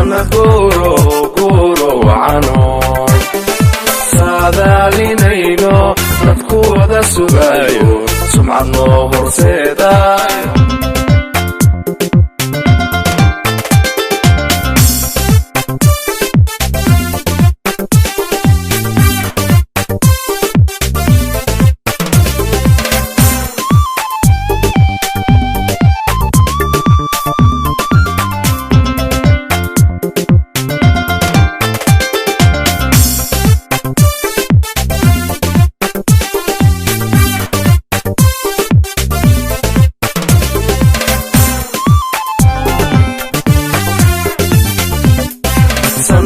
sanadguuro wacano saadaalinayno dadku wada sugayo sumcad noo horseedaayo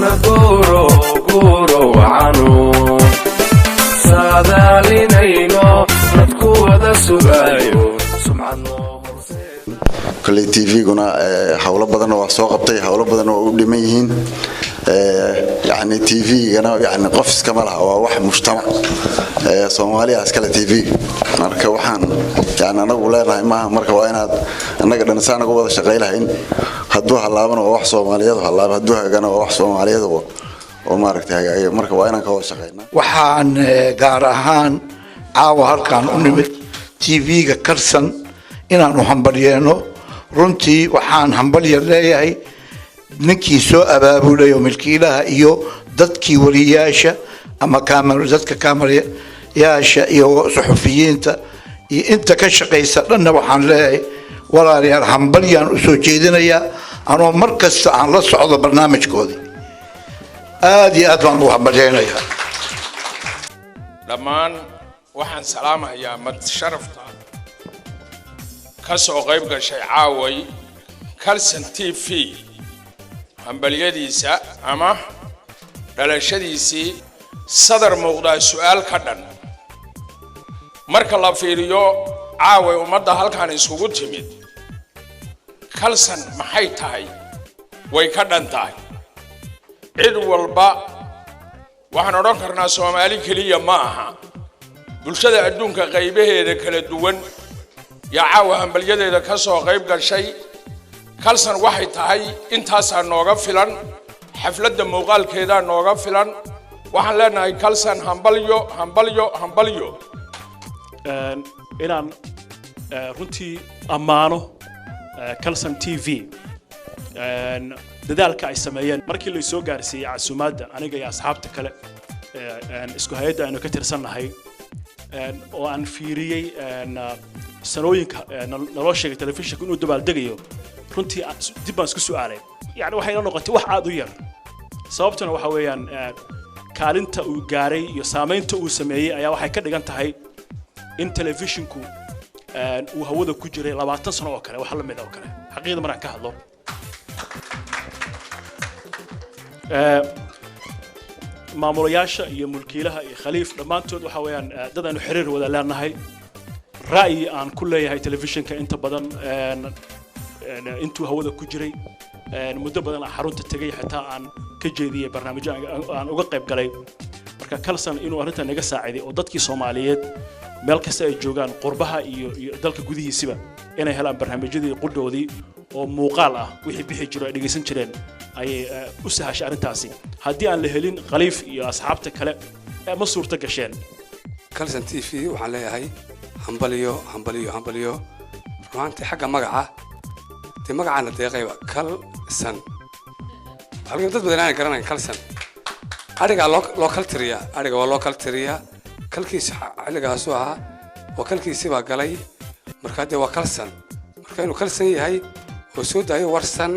sanadguuro wacano saadaalinayno dadku wada sugayo sumcad noo horseed kale TV-guna hawlo badan oo soo qabtay hawlo badan oo u dhiman yihiin يعني TV-gana يعني qof iska malaha waa wax mujtamac Soomaaliya iskala TV marka waxaan yani anagu leenahay ma marka waa inaad anaga dhanasaan uga wada shaqeeylahayn hadduu halaabano wax Soomaaliyeed halaab hadduu hagana wax Soomaaliyeed oo maaragtay marka waa inaan ka wada shaqeynaa waxaan gaar ahaan caawa halkan u nimid TV-ga kalsan inaan u hambalyeeno runtii waxaan hambalyo leeyahay ninkii soo abaabulay milkiilaha iyo dadkii waliyaasha ama dadka kaamirayaasha iyo suxufiyiinta iyo inta ka shaqeysa dhanna waxaan leeyahay walaalayaal hambalyaan u soo jeedinayaa anoo markasta aan la socdo barnaamijkoodii aad iyo aad baan u hambalyaynayaa dhammaan waxaan salaamayaa mad sharafta ka soo qayb gashay caaway kalsan TV hambalyadiisa ama dhalashadiisii sadar muuqdaa su'aal ka dhan marka la fiiriyo caaway ummadda halkan isugu timid kalsan maxay tahay way ka dhan tahay cid walba waxaan odhan karnaa Soomaali kaliya ma aha bulshada adduunka qaybaheeda kala duwan yaa caawa hambalyadeeda ka soo qayb gashay kalsan waxay tahay intaas nooga filan xafladda muuqaalkeeda nooga filan waxaan leenahay kalsan hambalyo inaan runtii ammaano kalsan TV dadaalka ay sameeyeen markii la soo gaarsiiyay casuumaadda aniga iyo asxaabta kale isku hay'adda aynu ka tirsannahay oo aan fiiriyay sanooyinka naloo sheegay telefishinka inuu dabaaldegayo runtii dib baan isku su'aalay yani waxay noqotay wax aad u yar sababtuna waxa weeyaan kaalinta uu gaaray iyo saameynta uu sameeyay ayaa waxay ka dhigan tahay in telefishinku uu hawada ku jiray 20 sano oo kale wax la mid ah oo kale xaqiiqda maraan ka hadlo maamulayaasha iyo mulkiilaha iyo khaliif dhamaantood waxa weeyaan dad aanu xiriir wada leenahay ra'yi aan ku leeyahay telefishinka inta badan intuu hawada ku jiray muddo badan xarunta tagay xitaa aan ka jeediyay barnaamijyo aan uga qayb galay marka kalsan inuu arrintan naga saaciday oo dadkii Soomaaliyeed meel kasta ay joogaan qurbaha iyo dalka gudihiisaba inay helaan barnaamijyadii qudhoodii oo muuqaal ah wixii bixi jiray dhageysan jireen ay u sahashay arrintaasi haddii aan la helin khaliif iyo asxaabta kale ma suurta gasheen kalsan TV waxaan leeyahay hambalyo ruuxantii xagga magaca magacana deeqayba kalsan halkan dad badan aan garanay kalsan ariga loo kal tiriya kalkiisa xilligaas waa kalkiisa baa galay marka de waa kalsan marka inuu kalsan yahay oo soo daayo warsan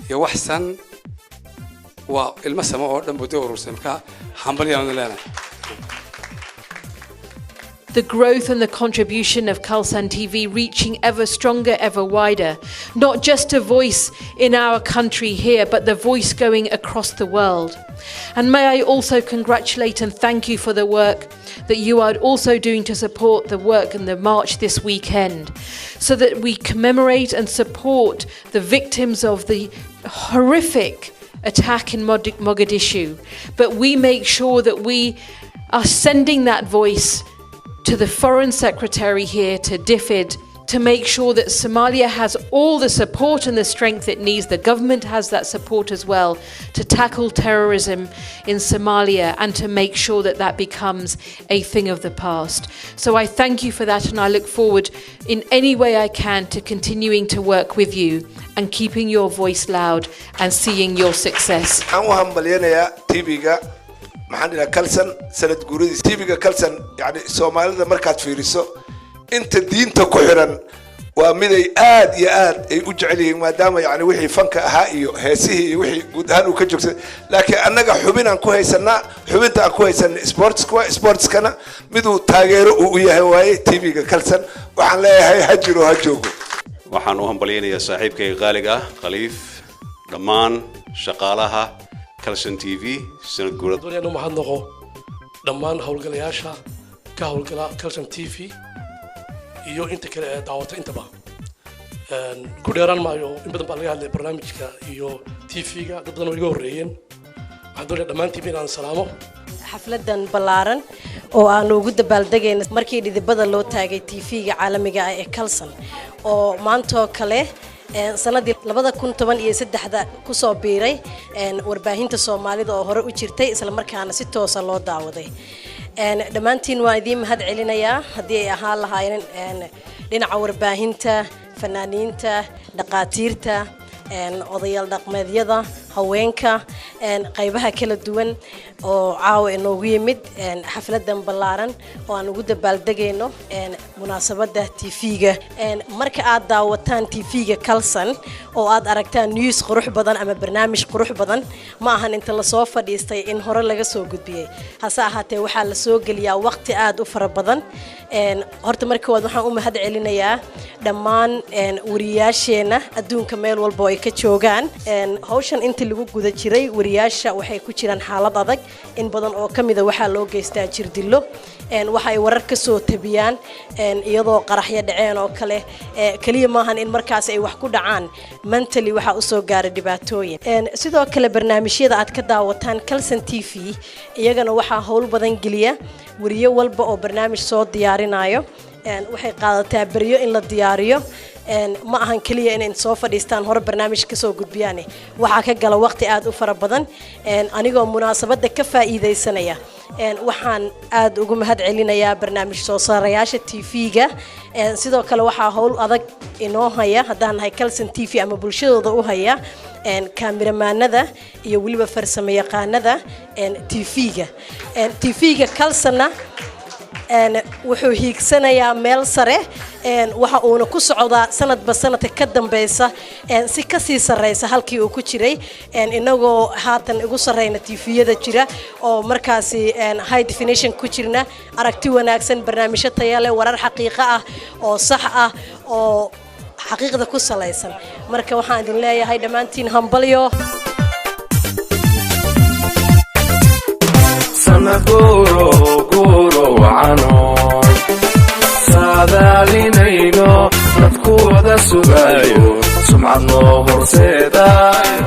iyo waxsan waa ilma sama oo dhan buu urursan ka hambalyadan leeyahay the growth and the contribution of Kalsan TV reaching ever stronger, ever wider. Not just a voice in our country here, but the voice going across the world. And may I also congratulate and thank you for the work that you are also doing to support the work in the march this weekend, so that we commemorate and support the victims of the horrific attack in Mogadishu. But we make sure that we are sending that voice to the Foreign Secretary here, to DFID, to make sure that Somalia has all the support and the strength it needs. The government has that support as well to tackle terrorism in Somalia and to make sure that that becomes a thing of the past. So I thank you for that, and I look forward in any way I can to continuing to work with you and keeping your voice loud and seeing your success. maxaan kalsan sanad guuradii TV-ga kalsan yani Soomaalida markaad fiiriso inta diinta ku xiran waa mid ay aad iyo aad ay u jecel yihiin maadaama yani wixii fanka ahaa iyo heesihii iyo wixii guud ahaan uu ka joogsan laakiin annaga xubin aan ku haysanaa xubinta aan ku haysanaa sportskana miduu taageero u yahay waaye TV-ga kalsan waxaan leeyahay ha jiro ha joogo waxaan u hambalyeynaya saaxiibkay qaaliga ah Khaliif dhammaan shaqaalaha kalsan TV sanad guurada doonayaan ma hadnoqo dhammaan hawlgalayaasha ka hawlgala kalsan TV iyo inta kale ee daawata intaba ku dheeraan maayo in badan baa laga hadlay barnaamijka iyo TV-ga dad badan oo iga horeeyeen waxaan doonayaa dhammaantiin inaan salaamo xafladan ballaaran oo aan ugu dabaaldegayno markii dhidibada loo taagay TV-ga caalamiga ah ee kalsan oo maanta kale sanadii 2013 ku soo biiray warbaahinta Soomaalida oo hore u jirtay isla markaana si toos ah loo daawaday dhammaantiin waa idin mahad celinayaa hadii ay ahaan lahaayeen dhinaca warbaahinta fanaaniinta dhaqaatiirta odayaal dhaqameedyada haweenka qaybaha kala duwan oo caawa inoogu yimid xafladan ballaaran oo aan ugu dabaaldegayno munaasabada TV-ga marka aad daawataan TV-ga kalsan oo aad aragtaan news qurux badan ama barnaamij qurux badan ma ahan inta la soo fadhiistay in hore laga soo gudbiyay hase ahaatee waxa la soo galiyaa waqti aad u fara badan horta marka waxaan u mahad celinayaa dhammaan wariyaasheena adduunka meel walba ay ka joogaan hawshan inta lagu guda jiray wariyaasha waxay ku jiraan xaalad adag in badan oo kamida waxa loo geystaa jirdilo waxa ay warar ka soo tabiyaan iyadoo qaraxyo dhaceen oo kale kaliya maahan in markaas ay wax ku dhacaan mentally waxa u soo gaaray dhibaatooyin sidoo kale barnaamijyada aad ka daawataan kalsan TV iyagana waxa hawl badan geliya wariyo walba oo barnaamij soo diyaarinayo waxay qaadataa bariyo in la diyaariyo ma ahan kaliya in soo fadhiistaan hore barnaamij ka soo gudbiyaan waxa ka gala waqti aad u fara badan anigoo munaasabada ka faa'iideysanaya waxaan aad ugu mahad celinayaa barnaamij soo saarayaasha TV-ga sidoo kale waxa hawl adag inoo haya hadaan nahay kalsan TV ama bulshadooda u haya kaamiramanada iyo waliba farsamayaqaanada TV-ga kalsana wuxuu hiigsanayaa meel sare waxa uuna ku socdaa sanadba sanadka ka dambaysa si ka sii sareysa halkii uu ku jiray inagoo haatan ugu sareyna TV-yada jira oo markaasi high definition ku jirna aragti wanaagsan barnaamijyo tayo leh warar xaqiiqo ah oo sax ah oo xaqiiqda ku saleysan marka waxaan idin leeyahay dhammaantiin hambalyo sanadguuro wacano saadaalinayno dadku wada sugaayo sumcad noo horseedaayo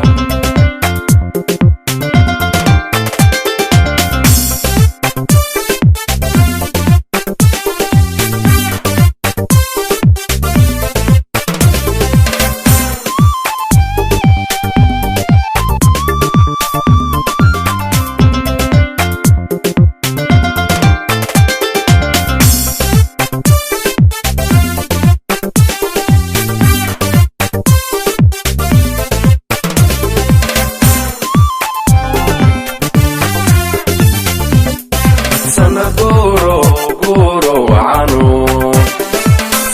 sanadguuro wacano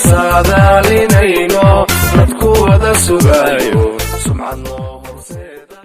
saadaalinayno dadku wada sugaayo sumcad noo horseeda